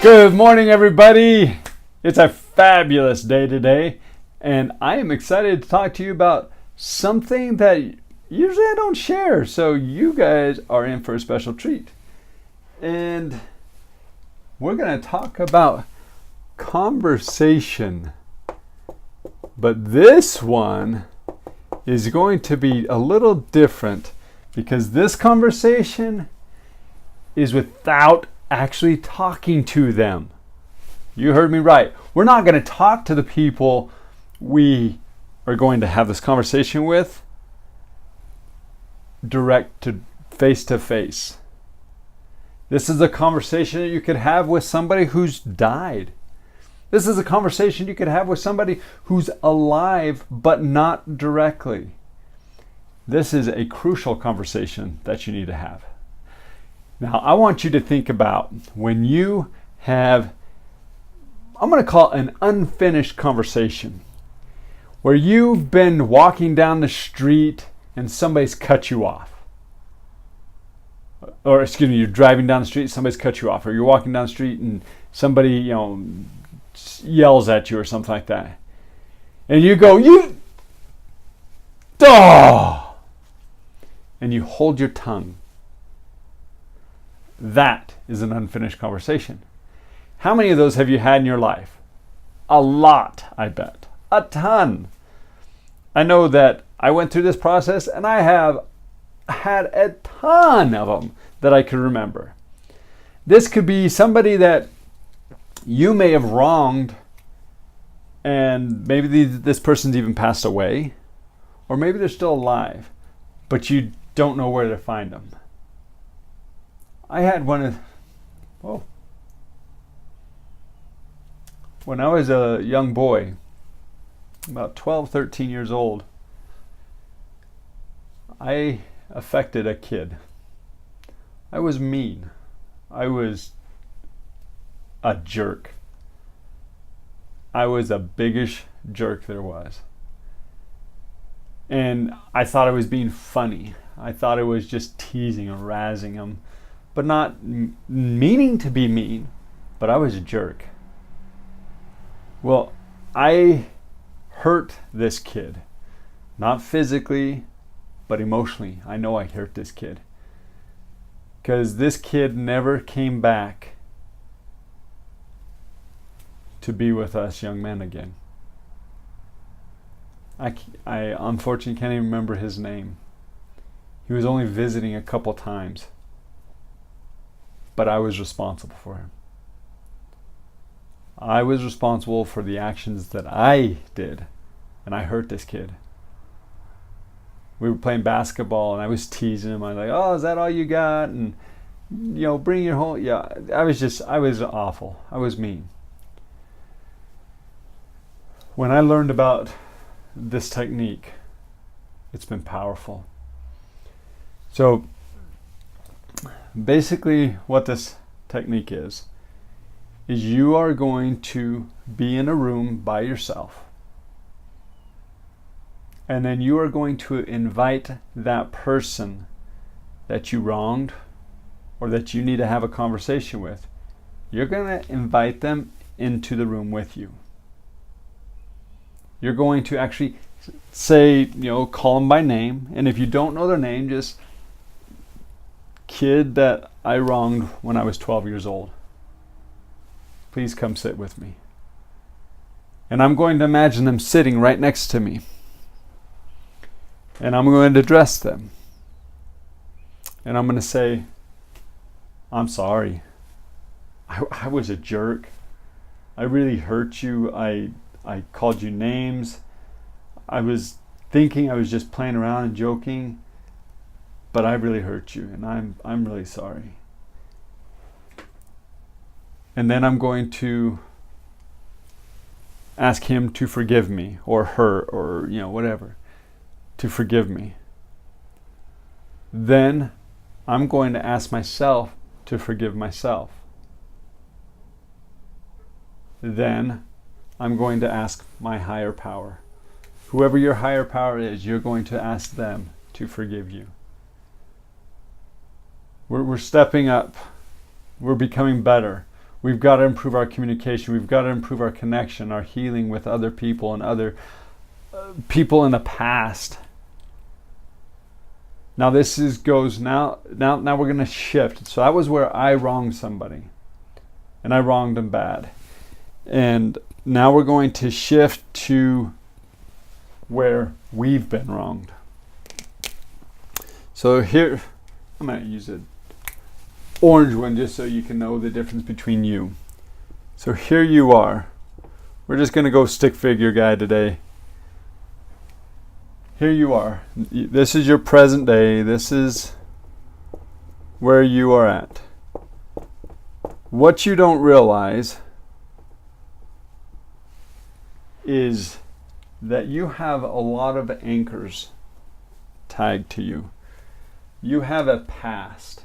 Good morning, everybody. It's a fabulous day today, and I am excited to talk to you about something that usually I don't share, so you guys are in for a special treat. And we're going to talk about conversation, but this one is going to be a little different because this conversation is without actually talking to them. You heard me right. We're not going to talk to the people we are going to have this conversation with direct to face. This is a conversation that you could have with somebody who's died. This is a conversation you could have with somebody who's alive but not directly. This is a crucial conversation that you need to have. Now, I want you to think about when you have, I'm going to call it an unfinished conversation, where you've been walking down the street and somebody's cut you off. Or, excuse me, you're driving down the street, somebody's cut you off. Or you're walking down the street and somebody, yells at you or something like that. And you go, and you hold your tongue. That is an unfinished conversation. How many of those have you had in your life? A lot, I bet. A ton. I know that I went through this process and I have had a ton of them that I can remember. This could be somebody that you may have wronged and maybe this person's even passed away, or maybe they're still alive, but you don't know where to find them. I had when I was a young boy, about 12, 13 years old, I affected a kid. I was mean. I was a jerk. I was the biggest jerk there was. And I thought I was being funny. I thought I was just teasing and razzing him. But not meaning to be mean, but I was a jerk. Well, I hurt this kid. Not physically, but emotionally. I know I hurt this kid. Because this kid never came back to be with us young men again. I unfortunately can't even remember his name. He was only visiting a couple times. But I was responsible for him. I was responsible for the actions that I did, and I hurt this kid. We were playing basketball, and I was teasing him. I was like, "Oh, is that all you got?" And bring your whole. Yeah, I was awful. I was mean. When I learned about this technique, it's been powerful. So, basically what this technique is you are going to be in a room by yourself, and then you are going to invite that person that you wronged or that you need to have a conversation with. You're going to invite them into the room with you. You're going to actually say, call them by name, and if you don't know their name, just kid that I wronged when I was 12 years old. Please come sit with me. And I'm going to imagine them sitting right next to me. And I'm going to address them. And I'm going to say, "I'm sorry. I was a jerk. I really hurt you. I called you names. I was thinking I was just playing around and joking. But I really hurt you, and I'm really sorry." And then I'm going to ask him to forgive me, or her, or whatever, to forgive me. Then I'm going to ask myself to forgive myself. Then I'm going to ask my higher power. Whoever your higher power is, you're going to ask them to forgive you. We're stepping up. We're becoming better. We've got to improve our communication. We've got to improve our connection, our healing with other people and other people in the past. Now this goes now we're going to shift. So that was where I wronged somebody, and I wronged them bad. And now we're going to shift to where we've been wronged. So here, I'm going to use an orange one just so you can know the difference between you. So here you are. We're just going to go stick figure guy today. Here you are. This is your present day. This is where you are at. What you don't realize is that you have a lot of anchors tagged to you. You have a past.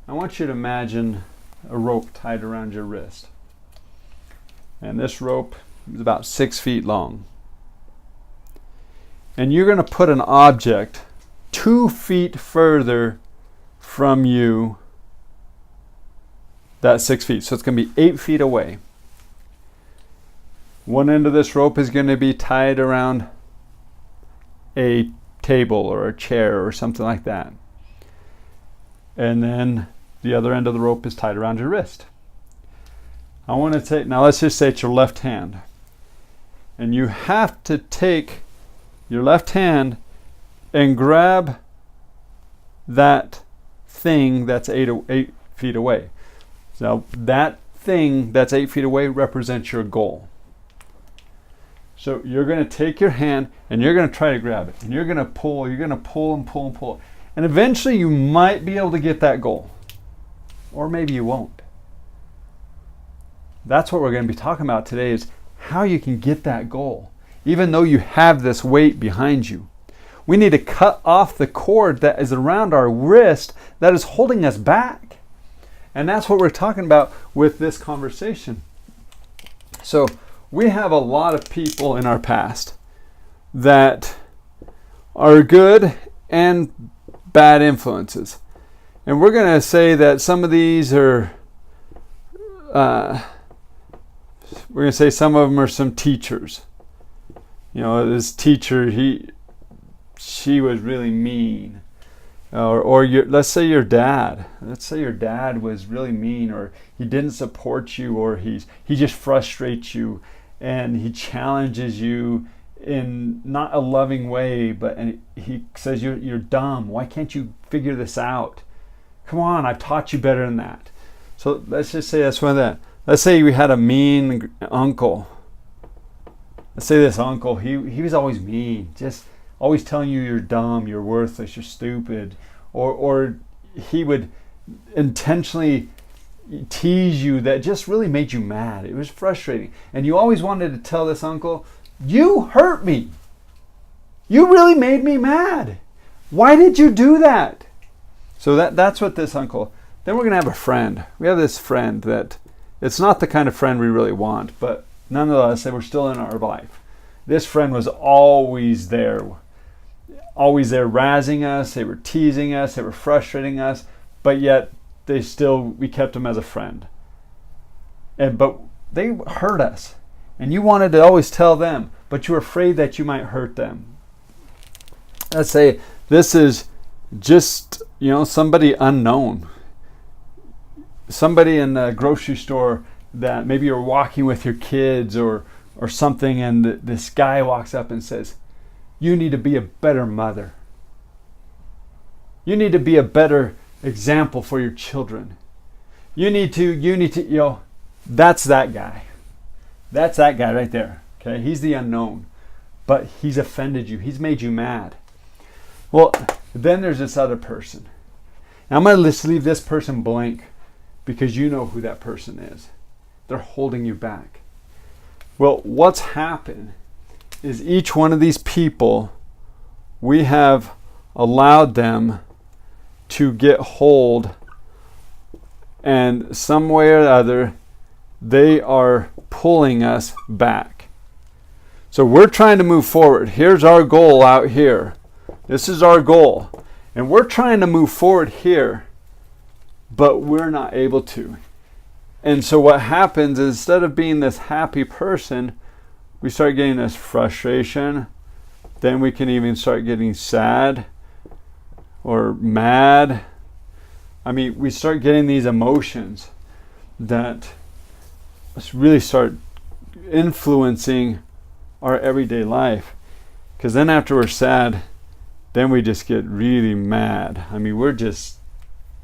I want you to imagine a rope tied around your wrist. And this rope is about 6 feet long. And you're going to put an object 2 feet further from you, that 6 feet. So it's going to be 8 feet away. One end of this rope is going to be tied around a table or a chair or something like that. And then the other end of the rope is tied around your wrist. I want to take, now let's just say it's your left hand. And you have to take your left hand and grab that thing that's 8 feet away. So that thing that's 8 feet away represents your goal. So you're going to take your hand and you're going to try to grab it. And you're going to pull and pull and pull. And eventually you might be able to get that goal. Or maybe you won't. That's what we're going to be talking about today, is how you can get that goal. Even though you have this weight behind you. We need to cut off the cord that is around our wrist that is holding us back. And that's what we're talking about with this conversation. So we have a lot of people in our past that are good and bad influences. And we're going to say that some of these are, we're going to say some of them are some teachers. You know, this teacher, she was really mean. Let's say your dad. Let's say your dad was really mean, or he didn't support you, or he just frustrates you, and he challenges you in not a loving way, and he says you're dumb. Why can't you figure this out? Come on, I've taught you better than that. So let's just say that's one of that. Let's say we had a mean uncle. Let's say this uncle, he was always mean, just always telling you you're dumb, you're worthless, you're stupid, or he would intentionally tease you that just really made you mad. It was frustrating. And you always wanted to tell this uncle, you hurt me. You really made me mad. Why did you do that? So that's what this uncle. Then we're going to have a friend. We have this friend that it's not the kind of friend we really want, but nonetheless, they were still in our life. This friend was always there razzing us. They were teasing us. They were frustrating us, but yet we kept them as a friend. But they hurt us, and you wanted to always tell them, but you were afraid that you might hurt them. Let's say this is just, somebody unknown. Somebody in the grocery store that maybe you're walking with your kids or something, and this guy walks up and says, you need to be a better mother. You need to be a better example for your children. You need to, that's that guy. That's that guy right there. Okay, he's the unknown, but he's offended you. He's made you mad. Well, then there's this other person. Now I'm going to just leave this person blank because you know who that person is. They're holding you back. Well, what's happened is each one of these people, we have allowed them to get hold, and some way or other, they are pulling us back. So we're trying to move forward. Here's our goal out here. This is our goal. And we're trying to move forward here, but we're not able to. And so what happens is, instead of being this happy person, we start getting this frustration. Then we can even start getting sad or mad. I mean, we start getting these emotions that really start influencing our everyday life. Because then after we're sad, then we just get really mad. I mean,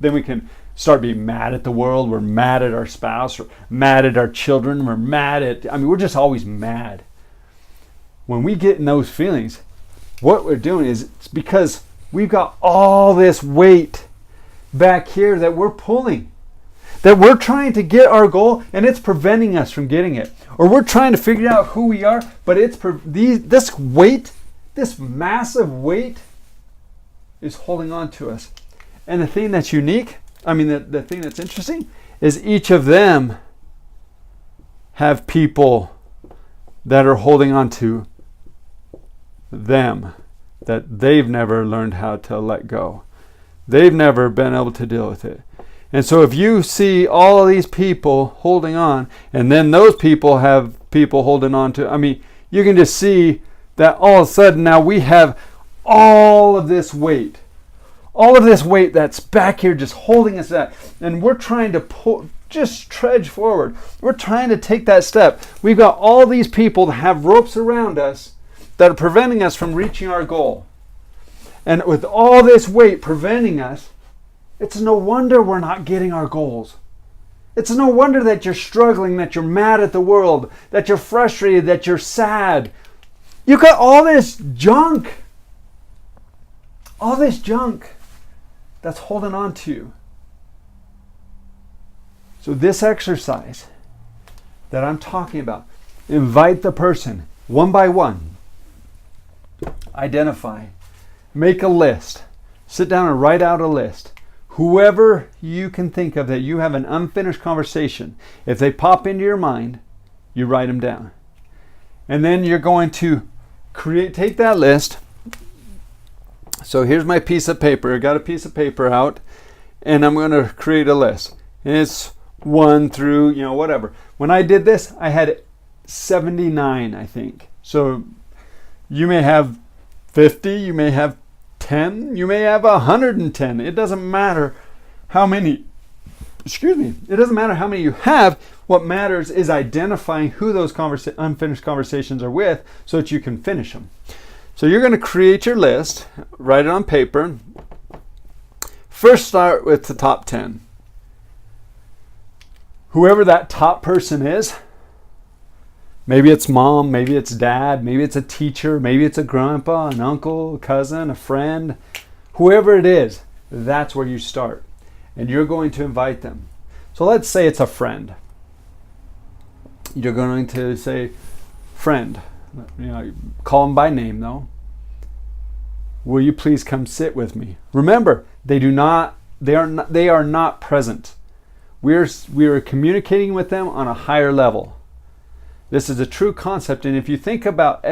then we can start being mad at the world. We're mad at our spouse, or mad at our children. We're just always mad. When we get in those feelings, what we're doing is, it's because we've got all this weight back here that we're pulling, that we're trying to get our goal, and it's preventing us from getting it. Or we're trying to figure out who we are, but this weight, this massive weight, is holding on to us. And the thing that's unique, the thing that's interesting, is each of them have people that are holding on to them, that they've never learned how to let go. They've never been able to deal with it. And so if you see all of these people holding on, and then those people have people holding on to, you can just see that all of a sudden now we have all of this weight that's back here just holding us back. And we're trying to just trudge forward. We're trying to take that step. We've got all these people that have ropes around us that are preventing us from reaching our goal. And with all this weight preventing us, it's no wonder we're not getting our goals. It's no wonder that you're struggling, that you're mad at the world, that you're frustrated, that you're sad. You've got all this junk that's holding on to you. So this exercise that I'm talking about, invite the person one by one. Identify. Make a list. Sit down and write out a list. Whoever you can think of that you have an unfinished conversation, if they pop into your mind, you write them down. And then you're going to take that list. So here's my piece of paper. I got a piece of paper out, and I'm going to create a list. And it's 1 through, whatever. When I did this, I had 79, I think. So you may have 50, you may have 10, you may have 110. It doesn't matter how many, it doesn't matter how many you have. What matters is identifying who those unfinished conversations are with so that you can finish them. So you're going to create your list, write it on paper. First, start with the top 10. Whoever that top person is, maybe it's mom, maybe it's dad, maybe it's a teacher, maybe it's a grandpa, an uncle, a cousin, a friend. Whoever it is, that's where you start. And you're going to invite them. So let's say it's a friend. You're going to say, friend. Call them by name though. Will you please come sit with me? Remember, they are not present. We are communicating with them on a higher level. This is a true concept, and if you think about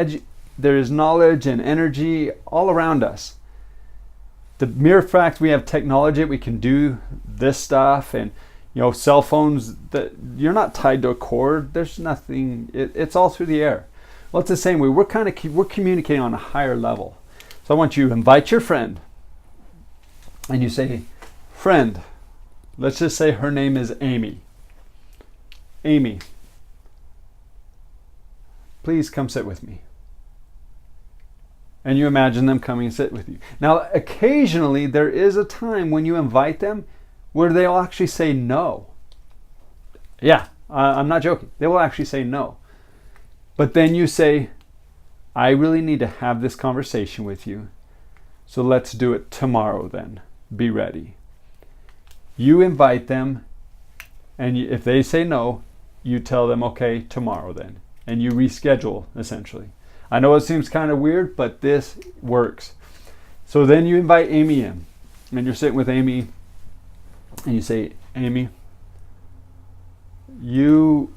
there is knowledge and energy all around us. The mere fact we have technology, we can do this stuff, and cell phones, that you're not tied to a cord. There's nothing. It's all through the air. Well, it's the same way. We're communicating on a higher level. So I want you to invite your friend, and you say, friend. Let's just say her name is Amy. Amy, please come sit with me. And you imagine them coming and sit with you. Now, occasionally there is a time when you invite them where they'll actually say no. Yeah, I'm not joking. They will actually say no. But then you say, I really need to have this conversation with you. So let's do it tomorrow then. Be ready. You invite them, and if they say no, you tell them, okay, tomorrow then. And you reschedule, essentially. I know it seems kind of weird, but this works. So then you invite Amy in, and you're sitting with Amy, and you say, Amy, you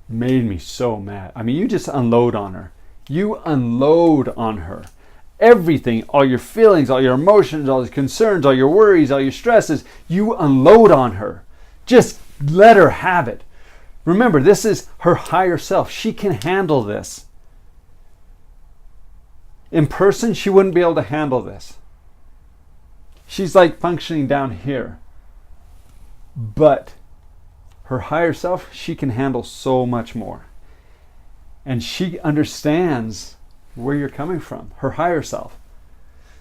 made me so mad. You just unload on her. You unload on her. Everything, all your feelings, all your emotions, all your concerns, all your worries, all your stresses, you unload on her. Just let her have it. Remember, this is her higher self. She can handle this. In person, she wouldn't be able to handle this. She's like functioning down here. But her higher self, she can handle so much more. And she understands where you're coming from, her higher self.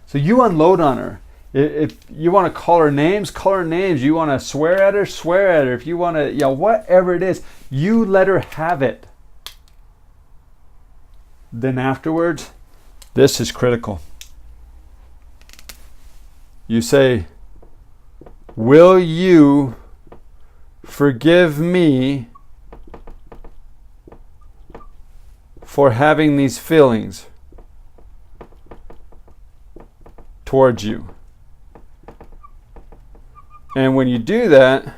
So you unload on her. If you want to call her names, call her names. You want to swear at her, swear at her. If you want to, whatever it is, you let her have it. Then afterwards, this is critical. You say, will you forgive me for having these feelings towards you? And when you do that,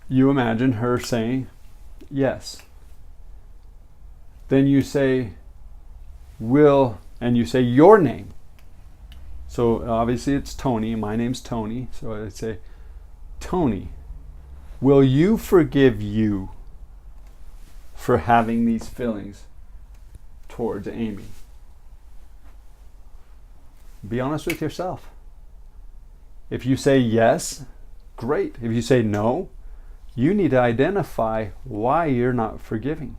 you imagine her saying yes. Then you say, will, and you say your name. So obviously it's Tony. My name's Tony. So I'd say, Tony, will you forgive you for having these feelings towards Amy? Be honest with yourself. If you say yes, great. If you say no, you need to identify why you're not forgiving.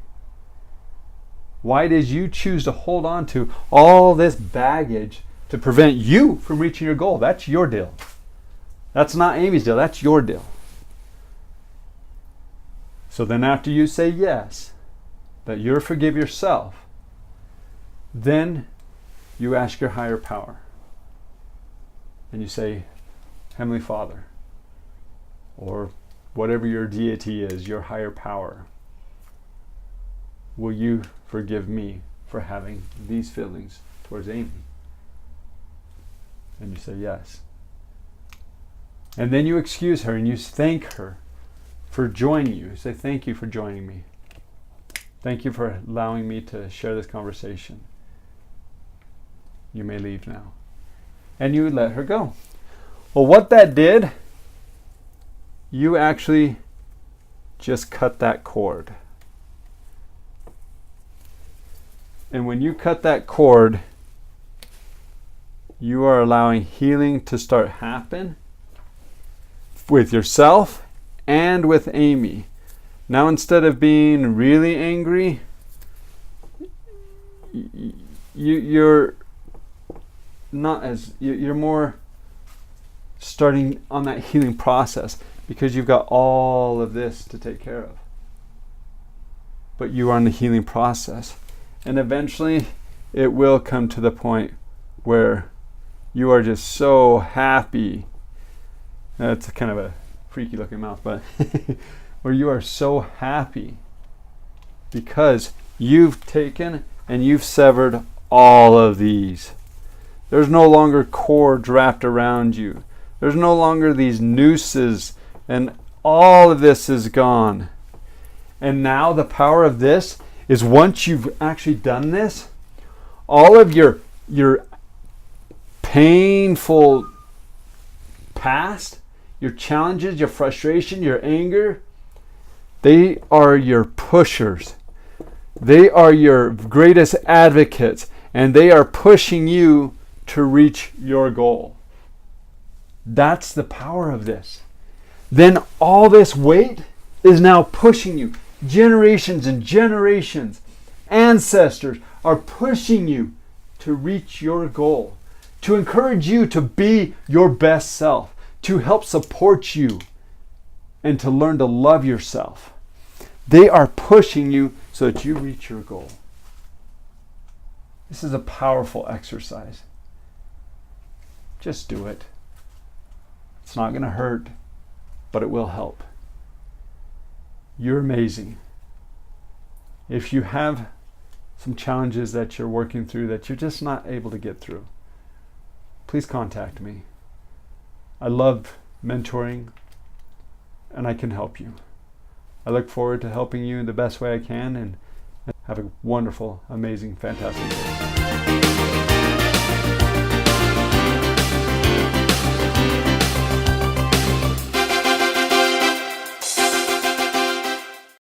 Why did you choose to hold on to all this baggage to prevent you from reaching your goal? That's your deal. That's not Amy's deal. That's your deal. So then after you say yes, that you'll forgive yourself, then you ask your higher power. And you say, Heavenly Father, or whatever your deity is, your higher power, will you forgive me for having these feelings towards Amy? And you say yes. And then you excuse her and you thank her for joining you. Say, thank you for joining me. Thank you for allowing me to share this conversation. You may leave now. And you let her go. Well, what that did, you actually just cut that cord. And when you cut that cord, you are allowing healing to start happen with yourself and with Amy. Now, instead of being really angry, you're not as, you're more starting on that healing process because you've got all of this to take care of. But you are in the healing process. And eventually it will come to the point where you are just so happy. That's kind of a freaky looking mouth, but where you are so happy because you've taken and you've severed all of these. There's no longer cords wrapped around you. There's no longer these nooses, and all of this is gone. And now the power of this is once you've actually done this, all of your painful past, your challenges, your frustration, your anger, they are your pushers. They are your greatest advocates, and they are pushing you to reach your goal. That's the power of this. Then all this weight is now pushing you. Generations and generations, ancestors are pushing you to reach your goal, to encourage you to be your best self, to help support you, and to learn to love yourself. They are pushing you so that you reach your goal. This is a powerful exercise. Just do it. It's not going to hurt, but it will help. You're amazing. If you have some challenges that you're working through that you're just not able to get through, please contact me. I love mentoring, and I can help you. I look forward to helping you in the best way I can, and have a wonderful, amazing, fantastic day.